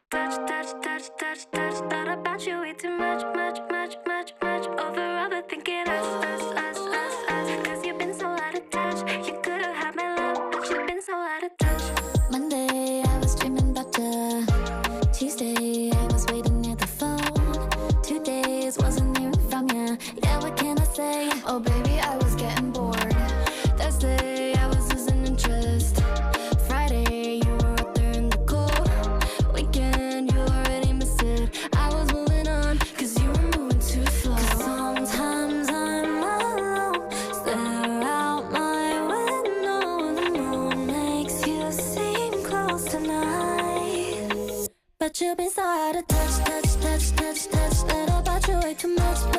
Thought about you way too much, overthinking us. 'Cause you've been so out of touch. You could've had my love, but you've been so out of touch. Monday, I was dreaming about you. Tuesday, I was waiting near the phone. 2 days, wasn't hearing from you. Yeah, what can I say? Oh, baby, I was getting bored. Thursday, I was losing interest. Friday, you were up there in the cold. Weekend, you already missed it. I was moving on, 'cause you were moving too slow. 'Cause sometimes I'm alone, stare out my window. The moon makes you seem close tonight, but you've been so out of touch. Thought about you way too much, over